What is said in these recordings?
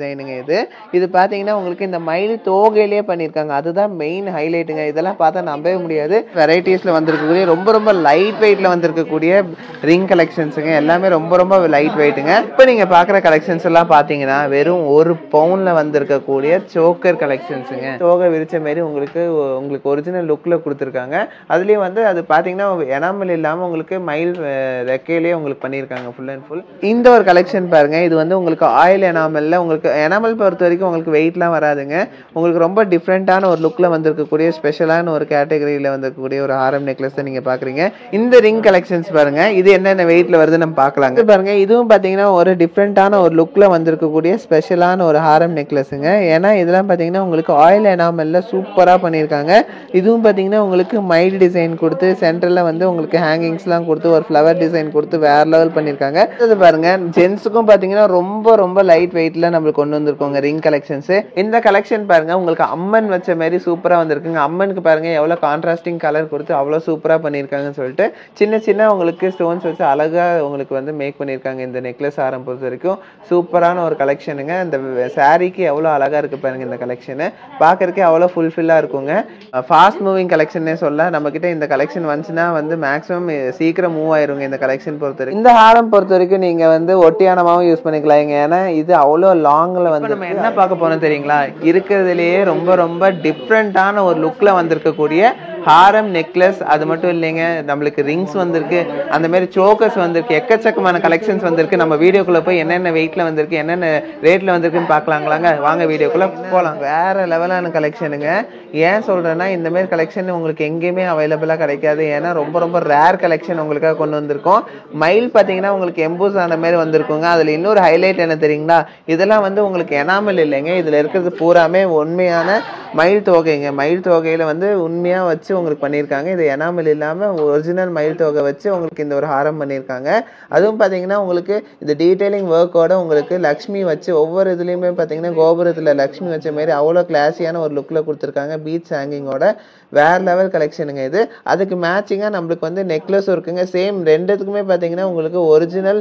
டிசைனுங்க இது. இது பார்த்தீங்கன்னா உங்களுக்கு இந்த மயில் தோகையிலேயே பண்ணியிருக்காங்க. அதுதான் மெயின் ஹைலைட்டுங்க. இதெல்லாம் பார்த்தா நம்பவே முடியாது. வெரைட்டிஸ்ல வந்திருக்கக்கூடிய ரொம்ப ரொம்ப லைட் வெயிட்ல வந்திருக்கக்கூடிய ரிங் கலெக்ஷன்ஸுங்க. எல்லாமே ரொம்ப ரொம்ப லைட் வெயிட்டுங்க. இப்போ நீங்க பார்க்குற கலெக்ஷன்ஸ் எல்லாம் பார்த்தீங்கன்னா வெறும் 1 பவுன்ல வந்திருக்கக்கூடிய சோக்கர் கலெக்ஷன்ஸுங்க. தோகை விரிச்ச மாரி உங்களுக்கு ஒரிஜினல் லுக்ல கொடுத்துருக்காங்க. அதுலேயும் வந்து அது பார்த்தீங்கன்னா எனாமல் இல்லாமல் உங்களுக்கு மயில் ரெக்கையிலேயே உங்களுக்கு பண்ணியிருக்காங்க ஃபுல் அண்ட் ஃபுல். இந்த ஒரு கலெக்ஷன் பாருங்க. இது வந்து உங்களுக்கு ஆயில் எனாமல்ல உங்களுக்கு எனாமல் பொறுத்த வரைக்கும் உங்களுக்கு வெயிட்லாம் வராதுங்க. உங்களுக்கு ரொம்ப டிஃப்ரெண்டான ஒரு லுக்ல வந்திருக்கக்கூடிய ஸ்பெஷலான ஒரு கேட்டகரியில வந்திருக்கக்கூடிய ஒரு ஹாரம் நெக்லஸ் தான் நீங்க பாக்குறீங்க. இந்த ரிங் கலெக்ஷன்ஸ் பாருங்க. இது என்னென்ன வெயிட்ல வருது நம்ம பார்க்கலாங்க. பாருங்க இதுவும் பாத்தீங்கன்னா ஒரு டிஃப்ரெண்டான ஒரு லுக்ல வந்திருக்கக்கூடிய ஸ்பெஷலான ஒரு ஹாரம் நெக்லஸுங்க. ஏன்னா இதெல்லாம் பாத்தீங்கன்னா உங்களுக்கு ஆயில் எனாமல்ல சூப்பரா பண்ணியிருக்காங்க. இதுவும் பாத்தீங்கன்னா உங்களுக்கு மைல் டிசைன் கொடுத்து சென்டர்ல வந்து உங்களுக்கு ஹேங்கிங்ஸ்லாம் கொடுத்து ஒரு ஃப்ளவர் டிசைன் கொடுத்து வேற லெவல் பண்ணியிருக்காங்க. இது பாருங்க ஜென்ஸுக்கும் பாத்தீங்கன்னா ரொம்ப ரொம்ப லைட் வெயிட்ல நம்மளுக்கு கொண்டு வந்திருக்கோங்க ரிங் கலெக்ஷன்ஸ். இந்த கலெக்ஷன் பாருங்க உங்களுக்கு அம்மன் வச்ச மாதிரி சூப்பரா வந்திருக்குங்க. அம்மனுக்கு பாருங்க எவ்வளவு கான்ட்ராஸ்டிங் கலர் கொடுத்து அவ்வளவு சூப்பரா பண்ணிருக்காங்கன்னு சொல்லிட்டு சின்ன சின்ன உங்களுக்கு ஸ்டோன்ஸ் வச்சு அழகா உங்களுக்கு வந்து மேக் பண்ணிருக்காங்க. இந்த நெக்லஸ் ஆரம் பொறுத்த வரைக்கும் சூப்பரான ஒரு கலெக்ஷனுங்க. இந்த சாரிக்கு எவ்வளவு அழகா இருக்கு பாருங்க. இந்த கலெக்ஷன் பாக்குறதுக்கே அவ்வளவு ஃபுல்ஃபில்லா இருக்குங்க. ஃபாஸ்ட் மூவிங் கலெக்ஷனே சொல்ல நம்ம கிட்ட இந்த கலெக்ஷன் வந்துச்சுன்னா வந்து மேக்ஸிமம் சீக்கிரம் மூவ் ஆயிருங்க. இந்த கலெக்ஷன் பொறுத்த வரைக்கும் இந்த ஹாரம் பொறுத்த வரைக்கும் நீங்க வந்து ஒட்டியானமாவும் யூஸ் பண்ணிக்கலாம். ஏன்னா இது அவ்வளவு லாங்ல வந்து நம்ம என்ன பார்க்க போறோம் தெரியுங்களா? இருக்கிறதுலயே ரொம்ப ரொம்ப டிஃப்ரெண்டான ஒரு லுக்ல வந்திருக்கக்கூடிய ஹாரம் நெக்லஸ். அது மட்டும் இல்லைங்க, நம்மளுக்கு ரிங்ஸ் வந்திருக்கு, அந்த மாதிரி சோக்கர்ஸ் வந்திருக்கு, எக்கச்சக்கமான கலெக்ஷன்ஸ் வந்திருக்கு. நம்ம வீடியோக்குள்ள போய் என்னென்ன வெயிட்ல வந்திருக்கு என்னென்ன ரேட்ல வந்திருக்குன்னு பார்க்கலாங்களாங்க. வாங்க வீடியோக்குள்ள போலாம். வேற லெவலான கலெக்ஷனுங்க. ஏன் சொல்றேன்னா இந்த மாதிரி கலெக்ஷன் உங்களுக்கு எங்கேயுமே அவைலபிளா கிடைக்காது. ஏன்னா ரொம்ப ரொம்ப ரேர் கலெக்ஷன் உங்களுக்காக கொண்டு வந்திருக்கோம். மயில் பாத்தீங்கன்னா உங்களுக்கு எம்போஸ் ஆன மாதிரி வந்திருக்குங்க. அதுல இன்னொரு ஹைலைட் என்ன தெரியுங்களா? இதெல்லாம் வந்து உங்களுக்கு எனாமல் இல்லைங்க. இதுல இருக்கிறது பூராமே உண்மையான மயில் தொகைங்க. மயில் தொகையில வந்து உண்மையா வச்சு உங்களுக்கு பண்ணியிருக்காங்க. இது எனாமல் இல்லாம ஒரிஜினல் மயில் தொகை வச்சு உங்களுக்கு இந்த ஒரு ஹாரம் பண்ணியிருக்காங்க. அதுவும் பாத்தீங்கன்னா உங்களுக்கு இந்த டீடைலிங் ஒர்க்கோட உங்களுக்கு லக்ஷ்மி வச்சு ஒவ்வொரு இதுலயுமே பாத்தீங்கன்னா கோபுரத்துல லக்ஷ்மி வச்ச மாதிரி அவ்வளவு கிளாஸியான ஒரு லுக்ல கொடுத்துருக்காங்க. பீட்ஸ் ஹேங்கிங்கோட வேற லெவல் கலெக்ஷனுங்க இது. அதுக்கு மேட்சிங்கா நம்மளுக்கு வந்து நெக்லஸும் இருக்குங்க. சேம் ரெண்டுத்துக்குமே பாத்தீங்கன்னா உங்களுக்கு ஒரிஜினல்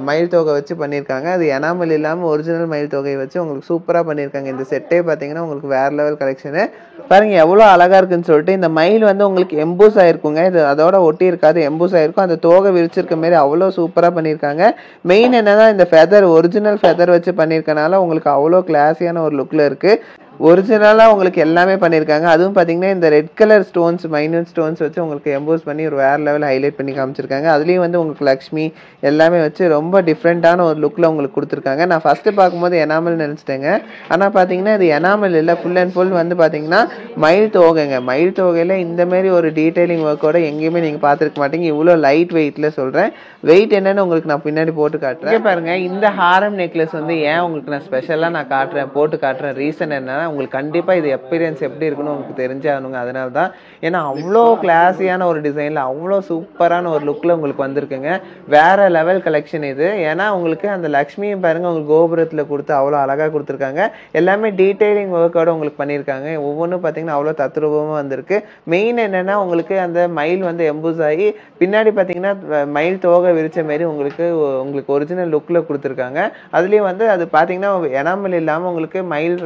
மயில் தொகை வச்சு பண்ணியிருக்காங்க. அது எனாமல் இல்லாம ஒரிஜினல் மயில் தொகையை வச்சு உங்களுக்கு சூப்பரா பண்ணியிருக்காங்க. இந்த செட்டே பாத்தீங்கன்னா உங்களுக்கு வேற லெவல் கலெக்ஷனு பாருங்க எவ்வளவு அழகா இருக்குன்னு சொல்லிட்டு. இந்த மயில் வந்து உங்களுக்கு எம்போஸ் ஆயிருக்குங்க. இது அதோட ஒட்டி இருக்காது, எம்போஸ் ஆயிருக்கும். அந்த தோகை விரிச்சிருக்க மாதிரி அவ்வளவு சூப்பரா பண்ணியிருக்காங்க. மெயின் என்னன்னா இந்த ஃபெதர் ஒரிஜினல் ஃபெதர் வச்சு பண்ணியிருக்கனால உங்களுக்கு அவ்வளோ கிளாஸியான ஒரு லுக்ல இருக்கு. ஒரிஜினலா உங்களுக்கு எல்லாமே பண்ணியிருக்காங்க. அதுவும் பாத்தீங்கன்னா இந்த red colour stones minute stones வச்சு உங்களுக்கு எம்போஸ் பண்ணி ஒரு வேற லெவல் ஹைலைட் பண்ணி காமிச்சிருக்காங்க. அதுலயும் வந்து உங்களுக்கு லக்ஷ்மி எல்லாமே வச்சு ரொம்ப டிஃப்ரெண்டான ஒரு லுக்ல உங்களுக்கு கொடுத்துருக்காங்க. நான் ஃபர்ஸ்ட் பார்க்கும்போது எனாமல் நினைச்சிட்டேங்க. ஆனா பாத்தீங்கன்னா இது எனாமல் இல்ல, ஃபுல் அண்ட் ஃபுல் வந்து பாத்தீங்கன்னா மயில் தோகைங்க. மயில் தோகையில இந்த மாதிரி ஒரு டீடைலிங் ஒர்க்கோட எங்கேயுமே நீங்க பாத்துருக்க மாட்டீங்க. இவ்வளவு லைட் வெயிட்ல சொல்றேன். வெயிட் என்னன்னு உங்களுக்கு நான் பின்னாடி போட்டு காட்டுறேன். பாருங்க இந்த ஹாரம் நெக்லஸ் வந்து ஏன் உங்களுக்கு நான் ஸ்பெஷலா நான் காட்டுறேன் போட்டு காட்டுறேன் ரீசன் என்னன்னா உங்களுக்கு கண்டிப்பா இது எக்ஸ்பீரியன்ஸ் எப்படி இருக்குன்னு உங்களுக்கு தெரிஞ்சாகணுங்க. அதனால தான். ஏன்னா அவ்வளோ கிளாஸியான ஒரு டிசைன்ல அவ்வளோ சூப்பரான ஒரு லுக்ல உங்களுக்கு வந்திருக்குங்க. வேற லெவல் கலெக்ஷன் இது. ஏன்னா உங்களுக்கு அந்த லக்ஷ்மியும் பாருங்க உங்களுக்கு கோபுரத்துல கொடுத்து அவ்வளோ அழகா கொடுத்துருக்காங்க. எல்லாமே டீடைலிங் ஒர்க்கோட உங்களுக்கு பண்ணியிருக்காங்க. ஒவ்வொன்றும் பார்த்தீங்கன்னா அவ்வளோ தத்ரூபமா வந்திருக்கு. மெயின் என்னன்னா உங்களுக்கு அந்த மயில் வந்து எம்பூஸ் ஆகி பின்னாடி பார்த்தீங்கன்னா மயில் தோகை விரிச்ச மாதிரி உங்களுக்கு ஒரிஜினல் லுக்ல கொடுத்துருக்காங்க. அதுலயும் வந்து அது பார்த்தீங்கன்னா எனாமல் இல்லாம உங்களுக்கு மயில்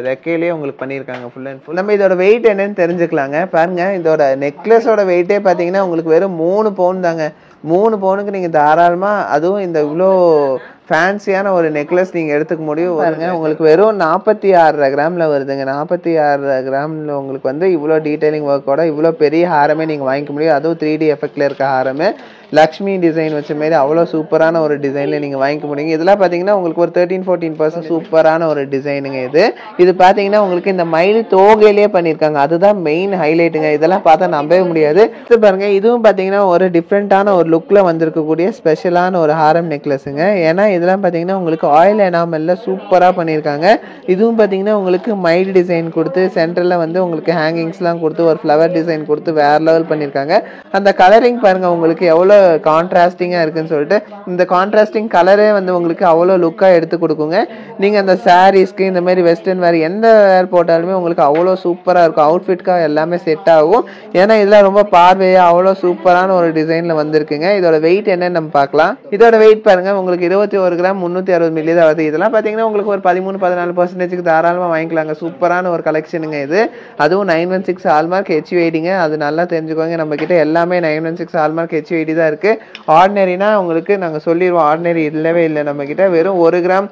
ரெக்கையிலேயே உங்களுக்கு பண்ணியிருக்காங்க ஃபுல் அண்ட் ஃபுல். நம்ம இதோட வெயிட் என்னன்னு தெரிஞ்சுக்கலாங்க. பாருங்க இதோட நெக்லஸோட வெயிட்டே பார்த்தீங்கன்னா உங்களுக்கு வெறும் 3 பவுன் தாங்க. 3 பவுனுக்கு நீங்க தாராளமா அதுவும் இந்த இவ்வளோ ஃபேன்சியான ஒரு நெக்லஸ் நீங்க எடுத்துக்க முடியும். பாருங்க உங்களுக்கு வெறும் 46 கிராம்ல வருதுங்க. 46 கிராம்ல உங்களுக்கு வந்து இவ்வளோ டீடைலிங் ஒர்க்கோட இவ்வளோ பெரிய ஹாரமே நீங்க வாங்கிக்க முடியும். அதுவும் 3D எஃபெக்ட்ல இருக்க ஹாரமே லக்ஷ்மி டிசைன் வச்ச மாதிரி அவ்வளோ சூப்பரான ஒரு டிசைன்ல நீங்க வாங்கிக்க முடியுங்க. இதெல்லாம் பாத்தீங்கன்னா உங்களுக்கு ஒரு 13-14% சூப்பரான ஒரு டிசைனுங்க இது. இது பாத்தீங்கன்னா உங்களுக்கு இந்த மயில் தோகையிலேயே பண்ணியிருக்காங்க. அதுதான் மெயின் ஹைலைட்டுங்க. இதெல்லாம் பார்த்தா நம்பவே முடியாது. இது பாருங்க இதுவும் பாத்தீங்கன்னா ஒரு டிஃப்ரெண்டான ஒரு லுக்ல வந்திருக்கக்கூடிய ஸ்பெஷலான ஒரு ஹாரம் நெக்லஸுங்க. ஏன்னா இதெல்லாம் பாத்தீங்கன்னா உங்களுக்கு ஆயில் எனாமல்ல சூப்பரா பண்ணியிருக்காங்க. இதுவும் பாத்தீங்கன்னா உங்களுக்கு மயில் டிசைன் கொடுத்து சென்டர்ல வந்து உங்களுக்கு ஹேங்கிங்ஸ்லாம் கொடுத்து ஒரு ஃப்ளவர் டிசைன் கொடுத்து வேற லெவல் பண்ணியிருக்காங்க. அந்த கலரிங் பாருங்க உங்களுக்கு எவ்வளோ எவ்வளோ கான்ட்ராஸ்டிங்காக இருக்குன்னு சொல்லிட்டு. இந்த கான்ட்ராஸ்டிங் கலரே வந்து உங்களுக்கு அவ்வளோ லுக்காக எடுத்து கொடுக்குங்க. நீங்கள் அந்த சாரீஸ்க்கு இந்த மாதிரி வெஸ்டர்ன் வேர் எந்த வேர் போட்டாலுமே உங்களுக்கு அவ்வளோ சூப்பராக இருக்கும். அவுட்ஃபிட்காக எல்லாமே செட் ஆகும். ஏன்னா இதெல்லாம் ரொம்ப பார்வையாக அவ்வளோ சூப்பரான ஒரு டிசைனில் வந்திருக்குங்க. இதோட வெயிட் என்னன்னு நம்ம பார்க்கலாம். இதோட வெயிட் பாருங்க, உங்களுக்கு 21 கிராம் 360 மில்லி தான் வருது. இதெல்லாம் பார்த்தீங்கன்னா உங்களுக்கு ஒரு 13-14% தாராளமாக வாங்கிக்கலாங்க. சூப்பரான ஒரு கலெக்ஷனுங்க இது. அதுவும் 916 ஹால்மார்க் HUIDங்க. அது நல்லா தெரிஞ்சுக்கோங்க. நம்ம கிட்ட எல்லாமே 916 ஹால்மார்க் HUID தான் இருக்கு. ஆர்டினரினா உங்களுக்கு நாங்கள் சொல்லிடுவோம், ஆர்டினரி இல்லவே இல்லை நம்ம கிட்ட. வெறும் 1 கிராம்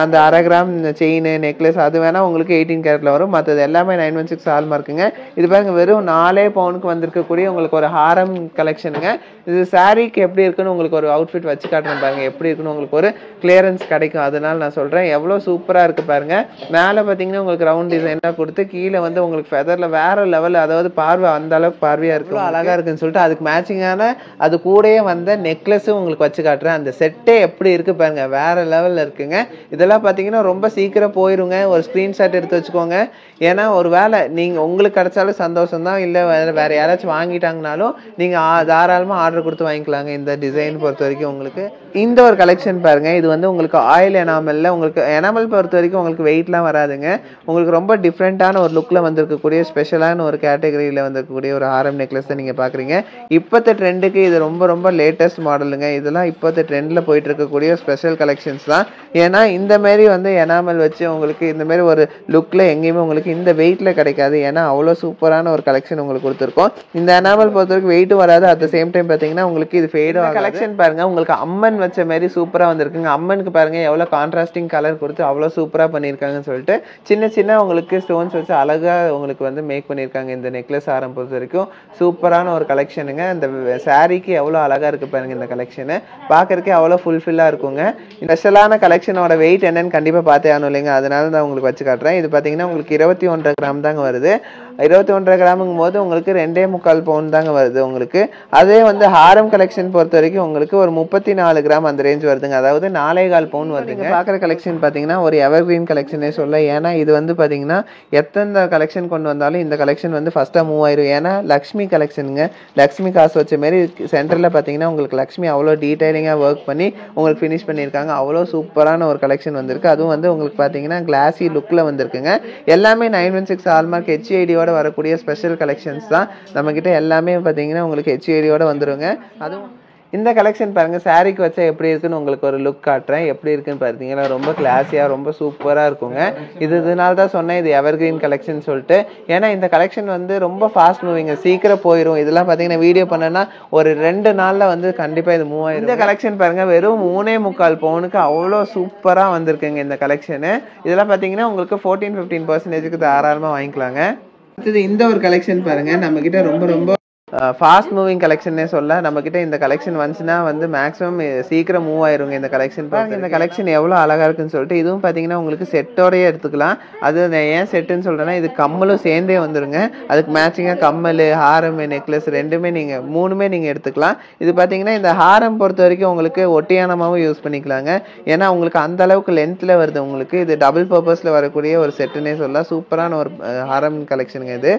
அந்த 1/2 கிராம் செயின் நெக்லஸ் அது வேணா உங்களுக்கு 18 கேரட்ல வரும். மற்றது எல்லாமே 916 ஹால்மார்க்குங்க. இது பாருங்க, வெறும் 4 பவுனுக்கு வந்திருக்கக்கூடிய உங்களுக்கு ஒரு ஹாரம் கலெக்ஷனுங்க. இது சாரீக்கு எப்படி இருக்குன்னு உங்களுக்கு ஒரு அவுட்ஃபிட் வச்சு காட்டுறேன் பாருங்க, எப்படி இருக்குன்னு உங்களுக்கு ஒரு கிளியரன்ஸ் கிடைக்கும். அதனால நான் சொல்றேன், எவ்வளோ சூப்பரா இருக்கு பாருங்க. மேலே பார்த்தீங்கன்னா உங்களுக்கு ரவுண்ட் டிசைனாக கொடுத்து கீழே வந்து உங்களுக்கு ஃபெதர்ல வேற லெவல், அதாவது பார்வை அந்த அளவுக்கு பார்வையா இருக்கு, அழகா இருக்குன்னு சொல்லிட்டு அதுக்கு மேட்சிங்கான அது கூடயே வந்த நெக்லஸும் உங்களுக்கு வச்சு காட்டுறேன். அந்த செட்டே எப்படி இருக்கு பாருங்க, வேற லெவல்ல இருக்குங்க. இதெல்லாம் பார்த்தீங்கன்னா ரொம்ப சீக்கிரம் போயிருங்க. ஒரு ஸ்கிரீன்ஷாட் எடுத்து வச்சுக்கோங்க. ஏன்னா ஒரு வேளை நீங்க உங்களுக்கு கிடைச்சாலும் சந்தோஷம் தான், இல்லை வேற யாராச்சும் வாங்கிட்டாங்கனாலும் நீங்க தாராளமாக ஆர்டர் கொடுத்து வாங்கிக்கலாங்க. இந்த டிசைன் பொறுத்த வரைக்கும் உங்களுக்கு இந்த ஒரு கலெக்ஷன் பாருங்க, இது வந்து உங்களுக்கு ஆயில் எனாமல்ல, உங்களுக்கு எனாமல் பொறுத்த வரைக்கும் உங்களுக்கு வெயிட்லாம் வராதுங்க. உங்களுக்கு ரொம்ப டிஃப்ரெண்டான ஒரு லுக்ல வந்திருக்கக்கூடிய ஸ்பெஷலான ஒரு கேட்டகரியில வந்திருக்கக்கூடிய ஒரு ஆரம் நெக்லஸ் நீங்க பாக்குறீங்க. இப்போத்த ட்ரெண்டுக்கு இது ரொம்ப ரொம்ப லேட்டஸ்ட் மாடலுங்க. இதெல்லாம் இப்போத்த ட்ரெண்ட்ல போயிட்டு இருக்கக்கூடிய ஸ்பெஷல் கலெக்ஷன்ஸ் தான். ஏன்னா இந்த மாதிரி வந்து எனாமல் வச்சு உங்களுக்கு இந்த மாதிரி ஒரு லுக்ல எங்கேயுமே உங்களுக்கு இந்த வெயிட்ல கிடைக்காது. ஏன்னா அவ்வளோ சூப்பரான ஒரு கலெக்ஷன் உங்களுக்கு கொடுத்துருக்கோம். இந்த எனாமல் பொறுத்த வரைக்கும் வெயிட்டும் வராது. அட் த சேம் டைம் பார்த்தீங்கன்னா உங்களுக்கு இது ஃபேடும் கலெக்ஷன் பாருங்க, உங்களுக்கு அம்மன் வச்ச மாதிரி சூப்பரா வந்திருக்குங்க. அம்மனுக்கு பாருங்க எவ்வளவு கான்ட்ராஸ்டிங் கலர் கொடுத்து அவ்வளவு சூப்பரா பண்ணிருக்காங்கன்னு சொல்லிட்டு சின்ன சின்ன உங்களுக்கு ஸ்டோன்ஸ் வச்சு அழகா உங்களுக்கு வந்து மேக் பண்ணிருக்காங்க. இந்த நெக்லஸ் ஆரம் பொறுத்த வரைக்கும் சூப்பரான ஒரு கலெக்ஷனுங்க. இந்த சாரிக்கு எவ்வளவு அழகா இருக்கு பாருங்க. இந்த கலெக்ஷன் பாக்குறதுக்கே அவ்வளவு ஃபுல்ஃபில்லா இருக்குங்க. ஸ்பெஷலான கலெக்ஷனோட வெயிட் என்னன்னு கண்டிப்பா பார்த்தே ஆகணும் இல்லைங்க, அதனால நான் உங்களுக்கு வச்சு காட்டுறேன். இது பாத்தீங்கன்னா உங்களுக்கு 21.5 கிராம் தாங்க வருது. 21.5 கிராமுங்கும் போது உங்களுக்கு 2.25 பவுன் தாங்க வருது உங்களுக்கு. அதே வந்து ஹாரம் கலெக்ஷன் பொறுத்த வரைக்கும் உங்களுக்கு ஒரு 34 கிராம் அந்த ரேஞ்ச் வருதுங்க. அதாவது 4.25 பவுன் வருதுங்க. பாக்குற கலெக்ஷன் பாத்தீங்கன்னா ஒரு எவர் கிரீன் கலெக்ஷனே சொல்ல. ஏன்னா இது வந்து பாத்தீங்கன்னா எத்தனை கலெக்ஷன் கொண்டு வந்தாலும் இந்த கலெக்ஷன் வந்து ஃபர்ஸ்டா மூவ் ஆயிரும். ஏன்னா லக்ஷ்மி கலெக்ஷனுங்க, லக்ஷ்மி காசு வச்ச மாதிரி சென்டர்ல பாத்தீங்கன்னா உங்களுக்கு லக்ஷ்மி அவ்வளோ டீடைலிங்கா ஒர்க் பண்ணி உங்களுக்கு ஃபினிஷ் பண்ணியிருக்காங்க. அவ்வளோ சூப்பரான ஒரு கலெக்ஷன் வந்திருக்கு. அதுவும் வந்து உங்களுக்கு பாத்தீங்கன்னா கிளாசி லுக்ல வந்திருக்குங்க. எல்லாமே 916 ஹால்மார்க் HUID வரக்கூடிய ஸ்பெஷல் கலெக்ஷன்ஸ் தான் நம்ம கிட்ட. எல்லாமே பாத்தீங்கன்னா உங்களுக்கு HUID வந்துருங்க. அதுவும் இந்த கலெக்ஷன் பாருங்க, சாரிக்கு வச்சா எப்படி இருக்குன்னு உங்களுக்கு ஒரு லுக் காட்டுறேன். எப்படி இருக்குன்னு பார்த்தீங்கன்னா ரொம்ப கிளாஸியா ரொம்ப சூப்பரா இருக்குங்க. இதனால தான் சொன்னேன் இது எவர் கிரீன் கலெக்ஷன் சொல்லிட்டு. ஏன்னா இந்த கலெக்ஷன் வந்து ரொம்ப ஃபாஸ்ட் மூவிங்க, சீக்கிரம் போயிடும். இதெல்லாம் பார்த்தீங்கன்னா வீடியோ பண்ணனா ஒரு 2 நாள்ல வந்து கண்டிப்பா இது மூவ் ஆயிடும். இந்த கலெக்ஷன் பாருங்க, வெறும் 3.25 பவுனுக்கு அவ்வளோ சூப்பரா வந்திருக்குங்க இந்த கலெக்ஷனு. இதெல்லாம் பார்த்தீங்கன்னா உங்களுக்கு 14-15% தாராளமா வாங்கிக்கலாங்க. அடுத்தது இந்த ஒரு கலெக்ஷன் பாருங்க, நம்ம கிட்ட ரொம்ப ரொம்ப ஃபாஸ்ட் மூவிங் கலெக்ஷனே சொல்ல. நம்ம கிட்ட இந்த கலெக்ஷன் வந்துச்சுன்னா வந்து மேக்ஸிமம் சீக்கிரம் மூவ் ஆயிருங்க இந்த கலெக்ஷன். பாருங்க இந்த கலெக்ஷன் எவ்வளோ அழகா இருக்குன்னு சொல்லிட்டு. இதுவும் பார்த்தீங்கன்னா உங்களுக்கு செட்டோடயே எடுத்துக்கலாம். அது ஏன் செட்டுன்னு சொல்றேன்னா இது கம்மலும் சேர்ந்தே வந்துருங்க. அதுக்கு மேட்சிங்காக கம்மல், ஹாரம், நெக்லஸ் ரெண்டுமே மூணுமே நீங்க எடுத்துக்கலாம். இது பார்த்தீங்கன்னா இந்த ஹாரம் பொறுத்த வரைக்கும் உங்களுக்கு ஒட்டியானமாகவும் யூஸ் பண்ணிக்கலாங்க. ஏன்னா உங்களுக்கு அந்த அளவுக்கு லென்த்ல வருது உங்களுக்கு. இது டபுள் பர்பஸ்ல வரக்கூடிய ஒரு செட்டுன்னே சொல்லலாம். சூப்பரான ஒரு ஹாரம் கலெக்ஷனுங்க இது.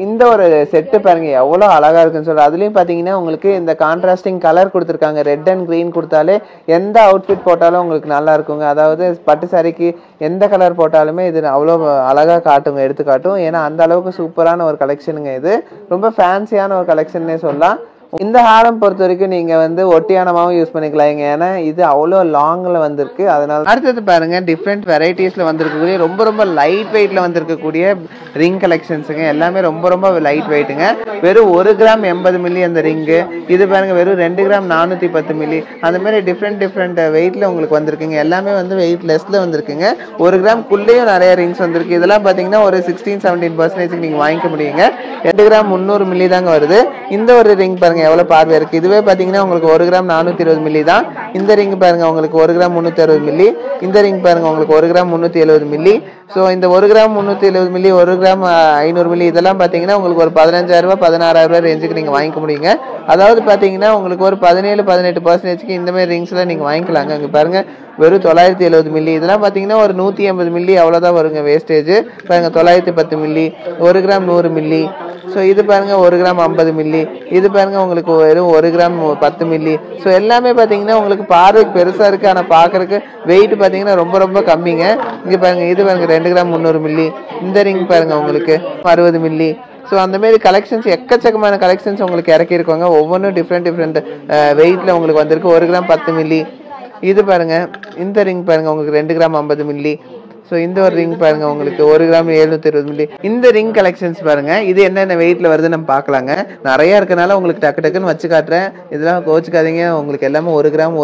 இந்த ஒரு செட்டு பாருங்க எவ்வளோ அழகா இருக்குன்னு சொல்ற. அதுலயும் பாத்தீங்கன்னா உங்களுக்கு இந்த கான்ட்ராஸ்டிங் கலர் கொடுத்துருக்காங்க. ரெட் அண்ட் கிரீன் கொடுத்தாலே எந்த அவுட்ஃபிட் போட்டாலும் உங்களுக்கு நல்லா இருக்குங்க. அதாவது பட்டு சாரிக்கு எந்த கலர் போட்டாலுமே இது அவ்வளோ அழகா காட்டுங்க, எடுத்து காட்டும். ஏன்னா அந்த அளவுக்கு சூப்பரான ஒரு கலெக்ஷனுங்க இது. ரொம்ப ஃபேன்சியான ஒரு கலெக்ஷன்னே சொல்லலாம். இந்த ஹாரம் பொறுத்த வரைக்கும் நீங்க வந்து ஒட்டியானமாவும் யூஸ் பண்ணிக்கலாங்க. ஏன்னா இது அவ்வளோ லாங்ல வந்திருக்கு. அதனால அடுத்தது பாருங்க, டிஃப்ரெண்ட் வெரைட்டிஸ்ல வந்திருக்கக்கூடிய ரொம்ப ரொம்ப லைட் வெயிட்ல வந்திருக்கக்கூடிய ரிங் கலெக்ஷன்ஸுங்க. எல்லாமே ரொம்ப ரொம்ப லைட் வெயிட்டுங்க. வெறும் 1 கிராம் 80 மில்லி அந்த ரிங்கு. இது பாருங்க வெறும் 2 கிராம் 410 மில்லி. அந்த மாதிரி டிஃப்ரெண்ட் வெயிட்ல உங்களுக்கு வந்திருக்குங்க. எல்லாமே வந்து வெயிட் லெஸ்ல வந்திருக்குங்க. 1 கிராம் குள்ளேயும் நிறைய ரிங்ஸ் வந்திருக்கு. இதெல்லாம் பாத்தீங்கன்னா ஒரு 16-17% நீங்க வாங்கிக்க முடியுங்க. 2 கிராம் 300 மில்லி தாங்க வருது. இந்த ஒரு ரிங் பாருங்க எவ்வளவு பார்வை இருக்கு. இதுவே பாத்தீங்கன்னா உங்களுக்கு 1 கிராம் 420 மில்லி தான். இந்த ரிங் பாருங்க உங்களுக்கு 1 கிராம் 360 மில்லி. இந்த ரிங் பாருங்க உங்களுக்கு 1 கிராம் 370 மில்லி. ஸோ இந்த 1 கிராம் 370 மில்லி, 1 கிராம் 500 மில்லி இதெல்லாம் பார்த்தீங்கன்னா உங்களுக்கு ஒரு 15,000 16,000 ரேஞ்சுக்கு நீங்கள் வாங்கிக்க முடியுங்க. அதாவது பார்த்தீங்கன்னா உங்களுக்கு ஒரு 17-18% இந்த மாதிரி ரிங்ஸ்லாம் நீங்கள் வாங்கிக்கலாங்க. இங்கே பாருங்க வெறும் 970 மில்லி. இதெல்லாம் பார்த்தீங்கன்னா ஒரு 180 மில்லி அவ்வளோதான் வருங்க வேஸ்டேஜ். பாருங்க 910 மில்லி, 1 கிராம் 100 மில்லி. ஸோ இது பாருங்க 1 கிராம் 50 மில்லி. இது பாருங்க உங்களுக்கு வெறும் 1 கிராம் 10 மில்லி. ஸோ எல்லாமே பார்த்தீங்கன்னா உங்களுக்கு பார்வைக்கு பெருசாக இருக்குது, ஆனால் பார்க்கறதுக்கு வெயிட் பார்த்தீங்கன்னா ரொம்ப ரொம்ப கம்மிங்க. இங்கே பாருங்க இது பாருங்க 2 கிராம் 300 மில்லி. இந்த ரிங் பாருங்க உங்களுக்கு 60 மில்லி. ஸோ அந்த மாதிரி கலெக்ஷன்ஸ் எக்கச்சக்கமான கலெக்ஷன்ஸ் உங்களுக்கு இறக்கியிருக்கோங்க. ஒவ்வொன்றும் டிஃப்ரெண்ட் வெயிட்டில் உங்களுக்கு வந்திருக்கு. 1 கிராம் 10 மில்லி. இது பாருங்க இந்த ரிங் பாருங்க உங்களுக்கு 2 கிராம் 50 மில்லி. ஸோ இந்த ஒரு ரிங் பாருங்க உங்களுக்கு 1 கிராம் 720 மில்லி. இந்த ரிங் கலெக்ஷன்ஸ் பாருங்க இது என்னென்ன வெயிட்ல வருது நம்ம பார்க்கலாங்க. நிறைய இருக்கனால உங்களுக்கு டக்குன்னு வச்சு காட்டுறேன். இதெல்லாம் கோச்சுக்காதீங்க. உங்களுக்கு எல்லாமே 1 கிராம்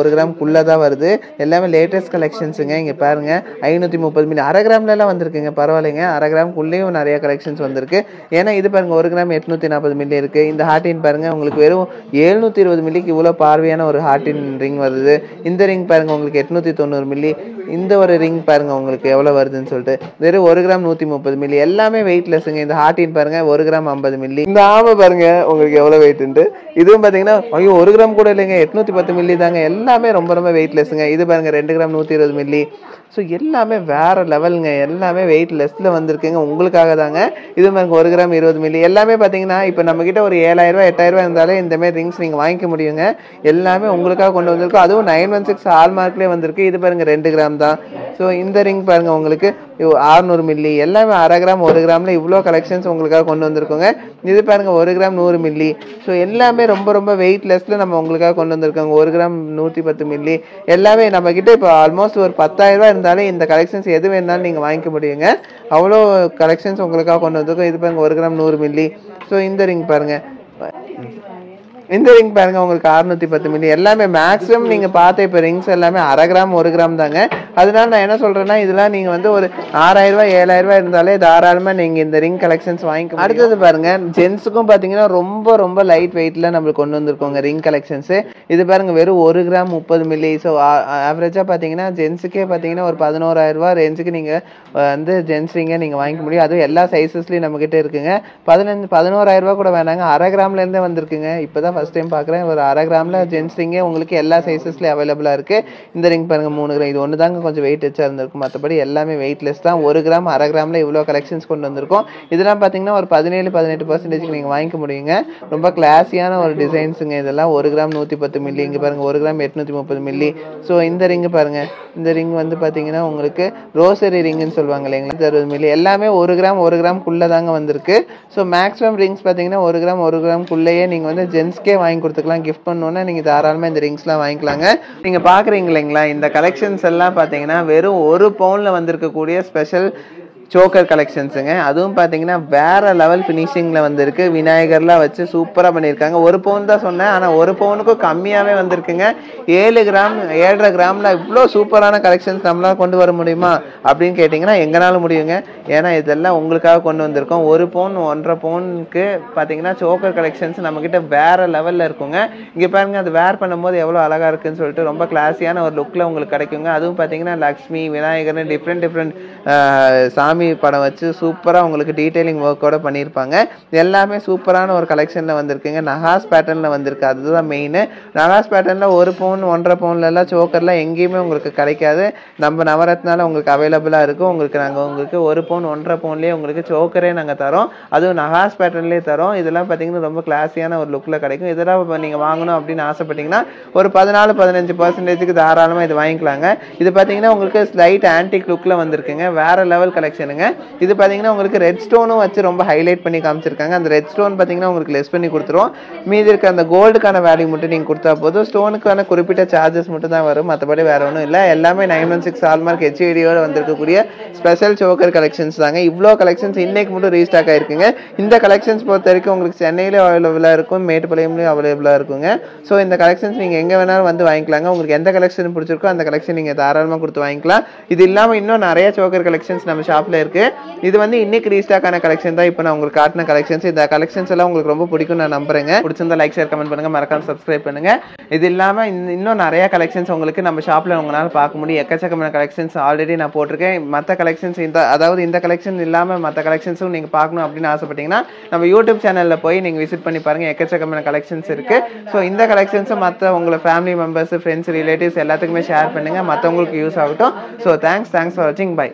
தான் வருது. எல்லாமே லேட்டஸ்ட் கலெக்ஷன்ஸுங்க. இங்க பாருங்க 530 மில்லி, அரை கிராம்ல எல்லாம் வந்திருக்குங்க. பரவாயில்லைங்க, அரை கிராம்குள்ளேயும் நிறைய கலெக்ஷன்ஸ் வந்திருக்கு. ஏன்னா இது பாருங்க 1 கிராம் 840 மில்லி இருக்கு. இந்த ஹார்டின் பாருங்க உங்களுக்கு வெறும் 720 மில்லிக்கு இவ்வளவு பார்வையான ஒரு ஹார்டின் ரிங் வருது. இந்த ரிங் பாருங்க உங்களுக்கு 890 மில்லி. இந்த ஒரு ரிங் பாருங்க உங்களுக்கு எவ்வளவு வருதுன்னு சொல்லிட்டு வெறும் 1 கிராம் 130 மில்லி. எல்லாமே வெயிட்லெஸ்ங்க. இந்த ஹார்டின் பாருங்க 1 கிராம் 50 மில்லி. இந்த ஆமை பாருங்க உங்களுக்கு எவ்வளவு வெயிட். இதுவும் பாத்தீங்கன்னா ஐயோ 1 கிராம் கூட இல்லைங்க, 810 மில்லி தாங்க. எல்லாமே ரொம்ப ரொம்ப வெயிட்லெஸ்ங்க. இது பாருங்க 2 கிராம் 120 மில்லி. ஸோ எல்லாமே வேற லெவலுங்க. எல்லாமே வெயிட்லெஸ்ல வந்திருக்குங்க உங்களுக்காக தாங்க. இது பாருங்க 1 கிராம் 20 மில்லி. எல்லாமே பாத்தீங்கன்னா இப்போ நம்ம கிட்ட ஒரு 7,000 8,000 இருந்தாலே இந்த மாதிரி ரிங்ஸ் நீங்க வாங்கிக்க முடியுங்க. எல்லாமே உங்களுக்காக கொண்டு வந்திருக்கோம். அதுவும் 916 ஹால்மார்க்லேயே வந்திருக்கு. இது பாருங்க 2 கிராம் தான். ஸோ இந்த ரிங் பாருங்க உங்களுக்கு 600 மில்லி. எல்லாமே அரை கிராம் 1 கிராம்ல இவ்வளோ கலெக்ஷன்ஸ் உங்களுக்காக கொண்டு வந்திருக்கோங்க. இது பாருங்க 1 கிராம் 100 மில்லி. ஸோ எல்லாமே ரொம்ப ரொம்ப வெயிட்லெஸ்ல நம்ம உங்களுக்காக கொண்டு வந்திருக்கோங்க. 1 கிராம் 110 மில்லி. எல்லாமே நம்ம கிட்ட இப்போ ஆல்மோஸ்ட் ஒரு 10,000 இருந்தாலே இந்த கலெக்ஷன்ஸ் எது வேணாலும் நீங்க வாங்கிக்க முடியுங்க. அவ்வளோ கலெக்ஷன்ஸ் உங்களுக்காக கொண்டு வந்திருக்கோம். இது பாருங்க 1 கிராம் 100 மில்லி. ஸோ இந்த ரிங் பாருங்க, இந்த ரிங் பாருங்க உங்களுக்கு 610 மில்லி. எல்லாமே மேக்ஸிமம் நீங்க பார்த்த இப்போ ரிங்ஸ் எல்லாமே அரை கிராம் 1 கிராம் தாங்க. அதனால நான் என்ன சொல்றேன்னா இதெல்லாம் நீங்க வந்து ஒரு 6,000 7,000 இருந்தாலே தாராளமா நீங்க இந்த ரிங் கலெக்ஷன்ஸ் வாங்கிக்க. அடுத்தது பாருங்க ஜென்ஸுக்கும் பாத்தீங்கன்னா ரொம்ப ரொம்ப லைட் வெயிட்ல நம்மளுக்கு கொண்டு வந்திருக்கோங்க ரிங் கலெக்ஷன்ஸ். இது பாருங்க வெறும் 1 கிராம் 30 மில்லி. ஸோ ஆவரேஜா பாத்தீங்கன்னா ஜென்ஸுக்கே பாத்தீங்கன்னா ஒரு 11,000 ரேஞ்சுக்கு நீங்க வந்து ஜென்ஸ் ரிங்க நீங்க வாங்கிக்க முடியும். அதுவும் எல்லா சைசஸ்லயும் நம்ம கிட்ட இருக்குங்க. 11,000 கூட வேணாங்க, அரை கிராம்ல இருந்தே வந்திருக்குங்க. இப்பதான் ஃபர்ஸ்ட் டைம் பார்க்குறேன். ஒரு அரை கிராம்ல ஜென்ஸ் ரிங்கே உங்களுக்கு எல்லா சைஸஸ்லேயும் அவைலபிளாக இருக்குது. இந்த ரிங் பாருங்கள் 3 கிராம். இது ஒன்று தாங்க கொஞ்சம் வெயிட் வச்சா இருந்திருக்கும். மற்றபடி எல்லாமே வெயிட்லெஸ் தான். 1 கிராம் அரை கிராமில் இவ்வளோ கலெக்ஷன்ஸ் கொண்டு வந்திருக்கோம். இதெல்லாம் பார்த்தீங்கன்னா ஒரு 17-18% நீங்கள் வாங்கிக்க முடியுங்க. ரொம்ப கிளாஸியான ஒரு டிசைன்ஸுங்க இதெல்லாம். 1 கிராம் 110 மில்லி. இங்கே பாருங்கள் 1 கிராம் 830 மில்லி. ஸோ இந்த ரிங்கு பாருங்கள். இந்த ரிங் வந்து பார்த்தீங்கன்னா உங்களுக்கு ரோசரி ரிங்குன்னு சொல்லுவாங்க இல்லைங்களா, 60 மில்லி. எல்லாமே 1 கிராம்குள்ளே தாங்க வந்திருக்கு. ஸோ மேக்ஸிமம் ரிங்ஸ் பார்த்தீங்கன்னா 1 கிராம்குள்ளேயே நீங்கள் வந்து ஜென்ஸ்க்கே வாங்கி கொடுத்துக்கலாம். கிஃப்ட் பண்ணோன்னா நீங்க தாராளமா இந்த ரிங்ஸ்லாம் வாங்கிக்கலாங்க. நீங்க பாக்குறீங்க இல்லைங்களா இந்த கலெக்ஷன்ஸ் எல்லாம் பாத்தீங்கன்னா வெறும் 1 பவுன்ல வந்திருக்கக்கூடிய ஸ்பெஷல் சோக்கர் கலெக்ஷன்ஸுங்க. அதுவும் பார்த்தீங்கன்னா வேற லெவல் ஃபினிஷிங்கில் வந்திருக்கு. விநாயகர்லாம் வச்சு சூப்பராக பண்ணியிருக்காங்க. 1 பவுன் தான் சொன்னேன், ஆனால் 1 பவுனுக்கும் கம்மியாகவே வந்திருக்குங்க. 7 கிராம் 7.5 கிராமில் இவ்வளோ சூப்பரான கலெக்ஷன்ஸ் நம்மளால் கொண்டு வர முடியுமா அப்படின்னு கேட்டிங்கன்னா எங்கனாலும் முடியுங்க. ஏன்னா இதெல்லாம் உங்களுக்காக கொண்டு வந்திருக்கோம். 1 பவுன் 1.5 பவுனுக்கு பார்த்தீங்கன்னா சோக்கர் கலெக்ஷன்ஸ் நம்மக்கிட்ட வேற லெவலில் இருக்குங்க. இங்கே பாருங்க அது வேர் பண்ணும்போது எவ்வளோ அழகாக இருக்குன்னு சொல்லிட்டு ரொம்ப கிளாஸியான ஒரு லுக்கில் உங்களுக்கு கிடைக்குங்க. அதுவும் பார்த்தீங்கன்னா லக்ஷ்மி விநாயகர்னு டிஃப்ரெண்ட் சாமி படம் வச்சு சூப்பரா உங்களுக்கு டீடைலிங் ஒர்க்கோட பண்ணியிருப்பாங்க. எல்லாமே சூப்பரான ஒரு கலெக்ஷன்ல வந்திருக்குங்க. நகாஸ் பேட்டர்ன்ல வந்திருக்கு. அதுதான் மெயின். நகாஸ் பேட்டர்ன்ல 1 பவுன் 1.5 பவுன்ல எல்லாம் சோக்கர்லாம் எங்கேயுமே உங்களுக்கு கிடைக்காது. நம்ம நவரத்னால உங்களுக்கு அவைலபிளா இருக்கும். நாங்கள் உங்களுக்கு 1 பவுன் 1.5 பவுன்லேயே உங்களுக்கு சோக்கரே நாங்கள் தரோம். அதுவும் நகாஸ் பேட்டர்ன்லேயே தரோம். இதெல்லாம் பார்த்தீங்கன்னா ரொம்ப கிளாஸியான ஒரு லுக்கில் கிடைக்கும். இதெல்லாம் நீங்கள் வாங்கணும் அப்படின்னு ஆசைப்பட்டீங்கன்னா ஒரு 14-15% தாராளமாக இது வாங்கிக்கலாங்க. இது பார்த்தீங்கன்னா உங்களுக்கு ஸ்லைட் ஆன்டிக் லுக்கில் வந்திருக்குங்க. வேற லெவல் கலெக்ஷன். இது பாத்தீங்கன்னா உங்களுக்கு ரெட் ஸ்டோனும் வச்சு ரொம்ப ஹைலைட் பண்ணி காமிச்சிருக்காங்க. அந்த ரெட் ஸ்டோன் பாத்தீங்கன்னா உங்களுக்கு லெஸ் பண்ணி கொடுத்துரும். மீதி இருக்க அந்த கோல்டுக்கான வேல்யூ மட்டும் நீங்க கொடுத்தா போதும். ஸ்டோனுக்கான குறிப்பிட்ட சார்ஜஸ் மட்டும் தான் வரும். மற்றபடி வேற ஒன்றும் இல்லை. எல்லாமே 916 ஹால்மார்க் HID-யோட வந்திருக்கக்கூடிய ஸ்பெஷல் சோக்கர் கலெக்ஷன்ஸ் தாங்க. இவ்வளோ கலெக்ஷன்ஸ் இன்னைக்கு மட்டும் ரீஸ்டாக் ஆயிருக்குங்க. இந்த கலெக்ஷன்ஸ் பொறுத்த வரைக்கும் உங்களுக்கு சென்னையில அவைலபிளா இருக்கும், மேட்டுப்பாளையம்லயும் அவைலபிளா இருக்குங்க. ஸோ இந்த கலெக்ஷன்ஸ் நீங்க எங்க வேணாலும் வந்து வாங்கிக்கலாங்க. உங்களுக்கு எந்த கலெக்ஷன் பிடிச்சிருக்கோ அந்த கலெக்ஷன் நீங்க தாராளமாக கொடுத்து வாங்கிக்கலாம். இது இல்லாமல் இன்னும் நிறைய சோக்கர் கலெக்ஷன்ஸ் நம்ம ஷாப்ல இருக்கு. இது வந்து இன்னைக்கு ரீஸ்டாக் ஆன கலெக்ஷன் தான். இப்போ நான் உங்களுக்கு காட்டின கலெக்ஷன்ஸ். இந்த கலெக்ஷன்ஸ் எல்லாம் உங்களுக்கு ரொம்ப பிடிக்கும் நான் நம்புறேங்க. பிடிச்சிருந்தா லைக் ஷேர் கமெண்ட் பண்ணுங்க, மறக்காம சப்ஸ்கிரைப் பண்ணுங்க. இது இல்லாம இன்னும் நிறைய கலெக்ஷன்ஸ் உங்களுக்கு நம்ம ஷாப்ல உங்களால பார்க்க முடியும். எக்கச்சக்கமான கலெக்ஷன்ஸ் ஆல்ரெடி நான் போட்டிருக்கேன். மற்ற கலெக்ஷன்ஸ் அதாவது இந்த கலெக்ஷன் இல்லாம மற்ற கலெக்ஷன்ஸும் நீங்க பார்க்கணும் அப்படின்னு ஆசைப்பட்டீங்கன்னா நம்ம யூடியூப் சேனல்ல போய் நீங்க விசிட் பண்ணி பாருங்க. எக்கச்சக்கமான கலெக்ஷன்ஸ் இருக்கு. ஸோ இந்த கலெக்ஷன்ஸ் மற்ற உங்களை ஃபேமிலி மெம்பர்ஸ், ஃப்ரெண்ட்ஸ், ரிலேட்டிவ்ஸ் எல்லாத்துக்குமே ஷேர் பண்ணுங்க. மற்றவங்களுக்கு யூஸ் ஆகட்டும். ஸோ தேங்க்ஸ் ஃபார் வாட்சிங். பை.